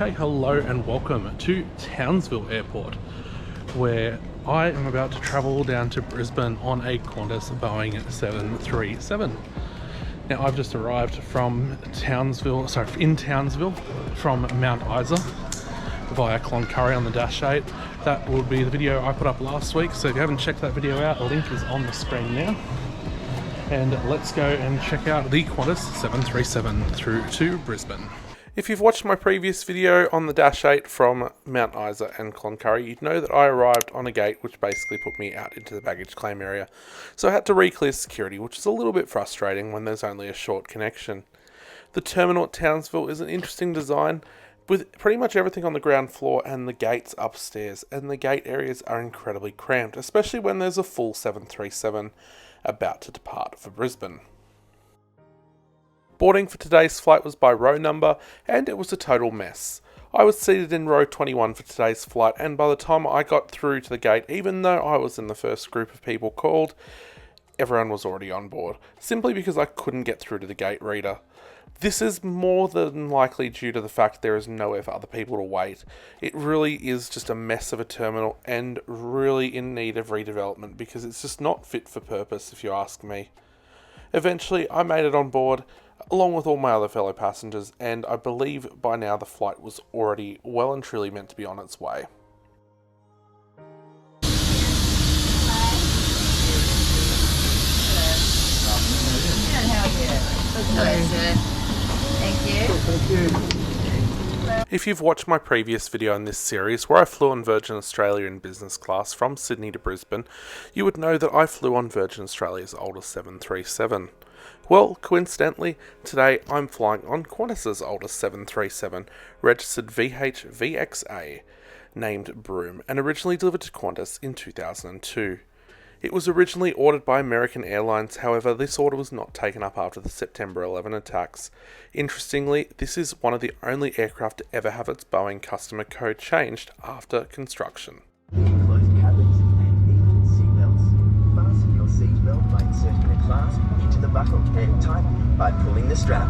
Okay, hello and welcome to Townsville Airport, where I am about to travel down to Brisbane on a Qantas Boeing 737. Now I've just arrived from Townsville, from Mount Isa via Cloncurry on the Dash 8. That will be the video I put up last week, so if you haven't checked that video out, the link is on the screen now. And let's go and check out the Qantas 737 through to Brisbane. If you've watched my previous video on the Dash 8 from Mount Isa and Cloncurry, you'd know that I arrived on a gate which basically put me out into the baggage claim area. So I had to re-clear security, which is a little bit frustrating when there's only a short connection. The terminal at Townsville is an interesting design with pretty much everything on the ground floor and the gates upstairs, and the gate areas are incredibly cramped, especially when there's a full 737 about to depart for Brisbane. Boarding for today's flight was by row number, and it was a total mess. I was seated in row 21 for today's flight, and by the time I got through to the gate, even though I was in the first group of people called, everyone was already on board, simply because I couldn't get through to the gate reader. This is more than likely due to the fact there is nowhere for other people to wait. It really is just a mess of a terminal and really in need of redevelopment because it's just not fit for purpose if you ask me. Eventually I made it on board along with all my other fellow passengers, and I believe by now the flight was already well and truly meant to be on its way. Hello, sir. Thank you. If you've watched my previous video in this series where I flew on Virgin Australia in business class from Sydney to Brisbane, you would know that I flew on Virgin Australia's oldest 737. Well, coincidentally, today I'm flying on Qantas's oldest 737, registered VHVXA, named Broome, and originally delivered to Qantas in 2002. It was originally ordered by American Airlines, however this order was not taken up after the September 11 attacks. Interestingly, this is one of the only aircraft to ever have its Boeing customer code changed after construction. Closed cabins and even seatbelts. Fasten your seatbelt by inserting the clasp into the buckle and tighten by pulling the strap.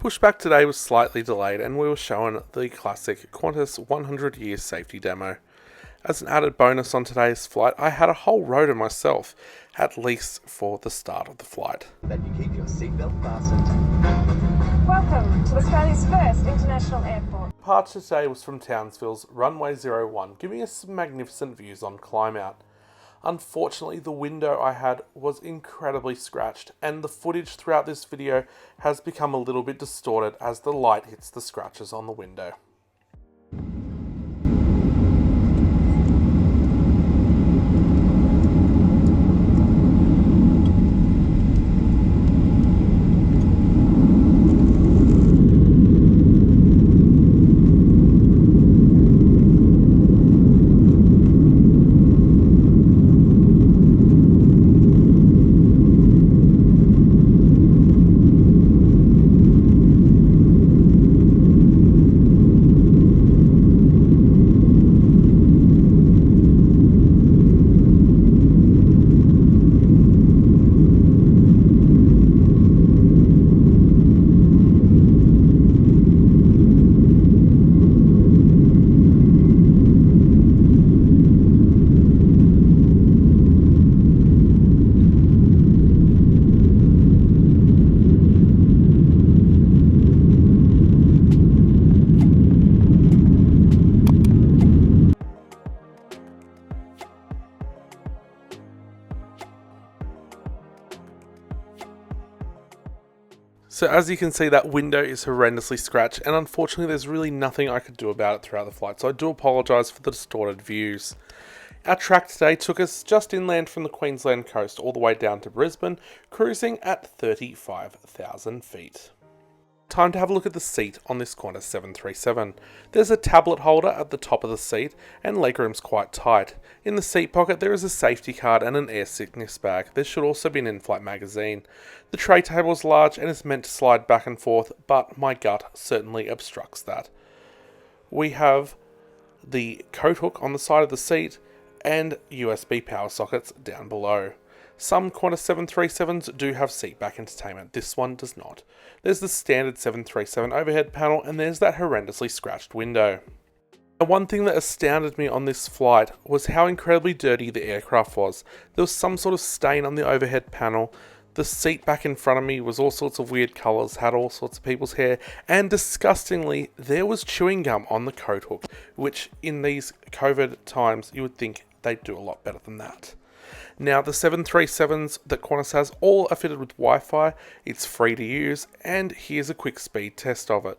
Pushback today was slightly delayed and we were shown the classic Qantas 100 year safety demo. As an added bonus on today's flight, I had a whole row to myself, at least for the start of the flight. That you keep your seatbelt fastened. Welcome to Australia's first international airport. Part today was from Townsville's runway 01, giving us some magnificent views on climb out. Unfortunately, the window I had was incredibly scratched, and the footage throughout this video has become a little bit distorted as the light hits the scratches on the window. So as you can see, that window is horrendously scratched, and unfortunately there's really nothing I could do about it throughout the flight, so I do apologise for the distorted views. Our track today took us just inland from the Queensland coast all the way down to Brisbane, cruising at 35,000 feet. Time to have a look at the seat on this Qantas 737. There's a tablet holder at the top of the seat and legroom's quite tight. In the seat pocket there is a safety card and an air sickness bag. There should also be an in-flight magazine. The tray table is large and is meant to slide back and forth, but my gut certainly obstructs that. We have the coat hook on the side of the seat and USB power sockets down below. Some Qantas 737s do have seatback entertainment, this one does not. There's the standard 737 overhead panel, and there's that horrendously scratched window. And one thing that astounded me on this flight was how incredibly dirty the aircraft was. There was some sort of stain on the overhead panel. The seat back in front of me was all sorts of weird colours, had all sorts of people's hair, and disgustingly, there was chewing gum on the coat hook, which in these COVID times, you would think they'd do a lot better than that. Now, the 737s that Qantas has all are fitted with Wi-Fi, it's free to use, and here's a quick speed test of it.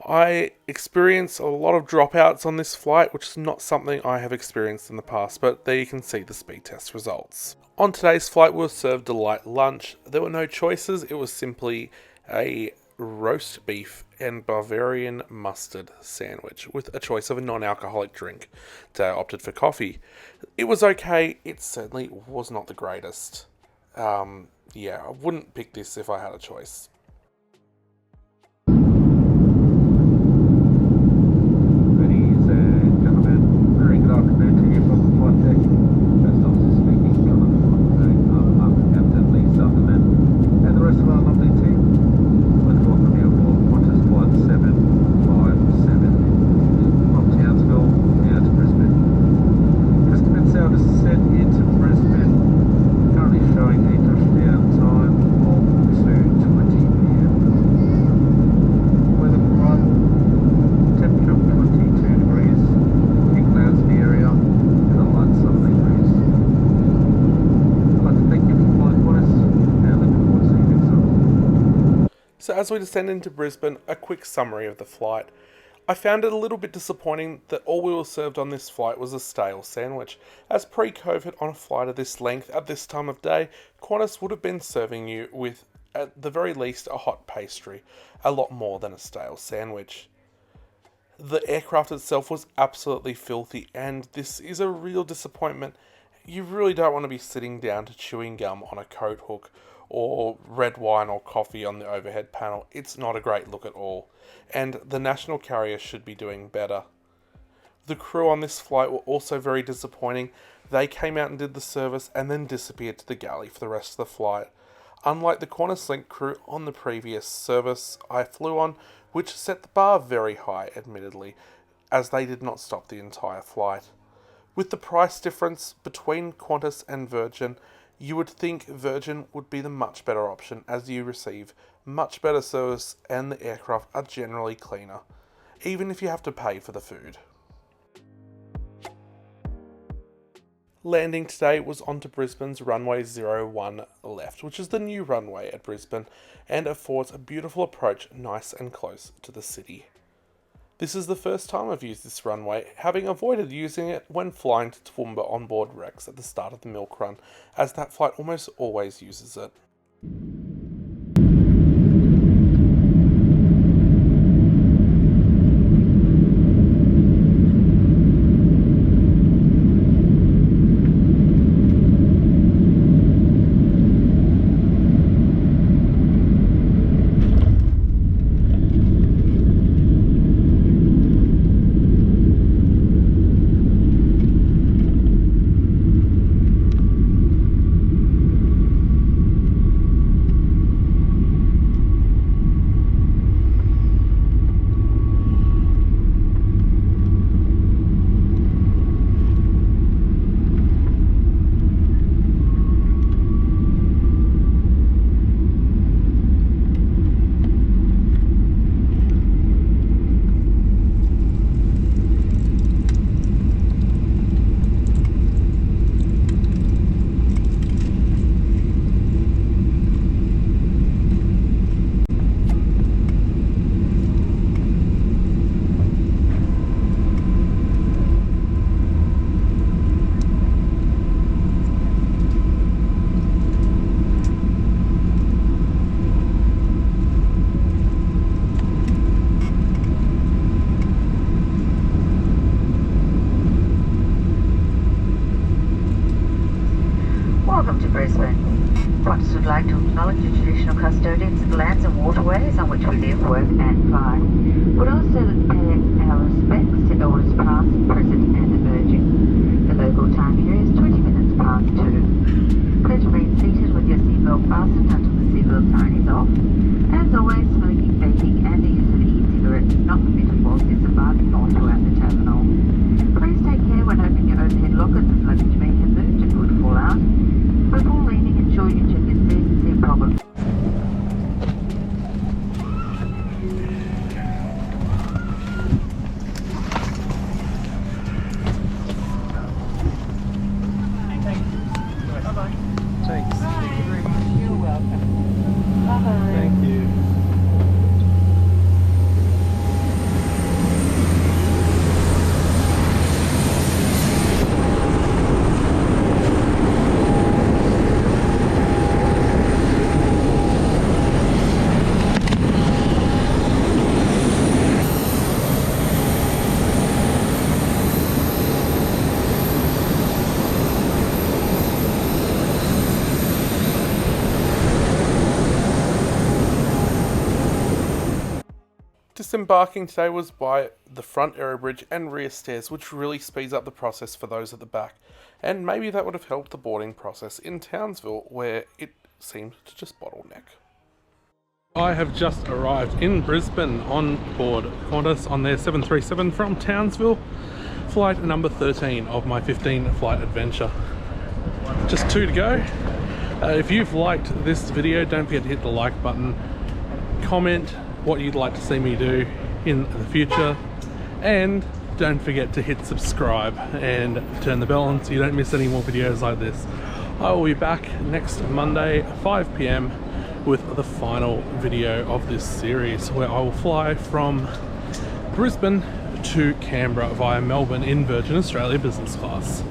I experienced a lot of dropouts on this flight, which is not something I have experienced in the past, but there you can see the speed test results. On today's flight, we were served a light lunch. There were no choices, it was simply a roast beef and Bavarian mustard sandwich with a choice of a non-alcoholic drink. Today I opted for coffee. It was okay, it certainly was not the greatest. Yeah, I wouldn't pick this if I had a choice. So as we descend into Brisbane, a quick summary of the flight. I found it a little bit disappointing that all we were served on this flight was a stale sandwich. As pre-COVID on a flight of this length at this time of day, Qantas would have been serving you with, at the very least, a hot pastry, a lot more than a stale sandwich. The aircraft itself was absolutely filthy, and this is a real disappointment. You really don't want to be sitting down to chewing gum on a coat hook, or red wine or coffee on the overhead panel. It's not a great look at all, and the national carrier should be doing better. The crew on this flight were also very disappointing. They came out and did the service and then disappeared to the galley for the rest of the flight. Unlike the QantasLink crew on the previous service I flew on, which set the bar very high, admittedly, as they did not stop the entire flight. With the price difference between Qantas and Virgin, you would think Virgin would be the much better option, as you receive much better service and the aircraft are generally cleaner, even if you have to pay for the food. Landing today was onto Brisbane's runway 01 left, which is the new runway at Brisbane and affords a beautiful approach nice and close to the city. This is the first time I've used this runway, having avoided using it when flying to Toowoomba on board Rex at the start of the milk run, as that flight almost always uses it. Welcome to Brisbane. Qantas would like to acknowledge the traditional custodians of the lands and waterways on which we live, work and fly. Would also pay our respects to elders past, present and emerging. The local time here is 20 minutes past 2. Pledge means Disembarking today was by the front aero bridge and rear stairs, which really speeds up the process for those at the back. And maybe that would have helped the boarding process in Townsville, where it seemed to just bottleneck. I have just arrived in Brisbane on board Qantas on their 737 from Townsville, flight number 13 of my 15 flight adventure. Just 2 to go. If you've liked this video, don't forget to hit the like button, comment what you'd like to see me do in the future, and don't forget to hit subscribe and turn the bell on so you don't miss any more videos like this. I will be back next Monday 5 PM with the final video of this series, where I will fly from Brisbane to Canberra via Melbourne in Virgin Australia business class.